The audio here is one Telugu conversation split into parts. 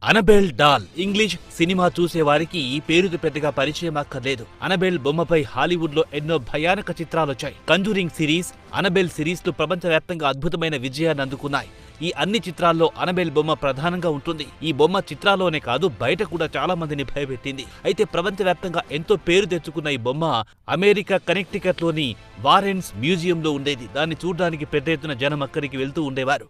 అనబెల్ డాల్ ఇంగ్లీష్ సినిమా చూసేవారికి ఈ పేరుతో పెద్దగా పరిచయం అక్కర్లేదు. అనబెల్ బొమ్మపై హాలీవుడ్ లో ఎన్నో భయానక చిత్రాలొచ్చాయి. కంజూరింగ్ సిరీస్, అనబెల్ సిరీస్లు ప్రపంచవ్యాప్తంగా అద్భుతమైన విజయాన్ని అందుకున్నాయి. ఈ అన్ని చిత్రాల్లో అనబెల్ బొమ్మ ప్రధానంగా ఉంటుంది. ఈ బొమ్మ చిత్రాల్లోనే కాదు బయట కూడా చాలా మందిని భయపెట్టింది. అయితే ప్రపంచవ్యాప్తంగా ఎంతో పేరు తెచ్చుకున్న ఈ బొమ్మ అమెరికా కనెక్టికట్ లోని వారెన్స్ మ్యూజియంలో ఉండేది. దాన్ని చూడడానికి పెద్ద ఎత్తున జనం అక్కడికి వెళ్తూ ఉండేవారు.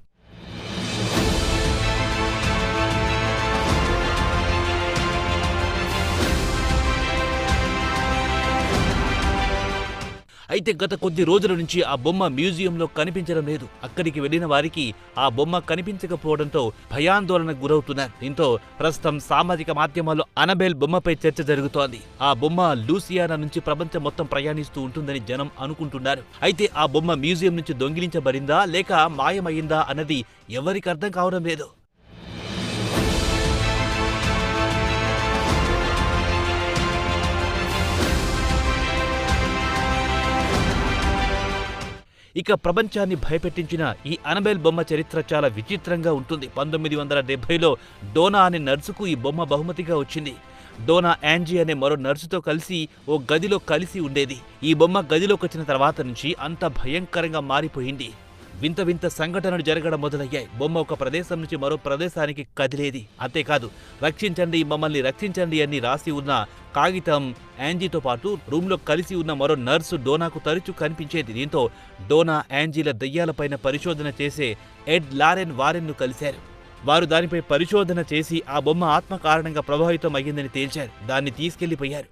అయితే గత కొద్ది రోజుల నుంచి ఆ బొమ్మ మ్యూజియంలో కనిపించడం లేదు. అక్కడికి వెళ్లిన వారికి ఆ బొమ్మ కనిపించకపోవడంతో భయాందోళనకు గురవుతున్నారు. దీంతో ప్రస్తుతం సామాజిక మాధ్యమాల్లో అనబెల్ బొమ్మపై చర్చ జరుగుతోంది. ఆ బొమ్మ లూసియానా నుంచి ప్రపంచం మొత్తం ప్రయాణిస్తూ ఉంటుందని జనం అనుకుంటున్నారు. అయితే ఆ బొమ్మ మ్యూజియం నుంచి దొంగిలించబడిందా లేక మాయమైందా అన్నది ఎవరికి అర్థం కావడం లేదు. ఇక ప్రపంచాన్ని భయపెట్టించిన ఈ అనబెల్ బొమ్మ చరిత్ర చాలా విచిత్రంగా ఉంటుంది. 1970లో డోనా అనే నర్సుకు ఈ బొమ్మ బహుమతిగా వచ్చింది. డోనా యాంజీ అనే మరో నర్సుతో కలిసి ఓ గదిలో కలిసి ఉండేది. ఈ బొమ్మ గదిలోకి వచ్చిన తర్వాత నుంచి అంత భయంకరంగా మారిపోయింది. వింత వింత సంఘటనలు జరగడం మొదలయ్యాయి. బొమ్మ ఒక ప్రదేశం నుంచి మరో ప్రదేశానికి కదిలేది. అంతేకాదు రక్షించండి, మమ్మల్ని రక్షించండి అని రాసి ఉన్న కాగితం యాంజీతో పాటు రూమ్లో కలిసి ఉన్న మరో నర్సు డోనాకు తరచూ కనిపించేది. దీంతో డోనా యాంజీల దయ్యాలపైన పరిశోధన చేసే ఎడ్ లారెన్ వారెన్ను కలిశారు. వారు దానిపై పరిశోధన చేసి ఆ బొమ్మ ఆత్మ కారణంగా ప్రభావితం అయ్యిందని తేల్చారు. దాన్ని తీసుకెళ్లిపోయారు.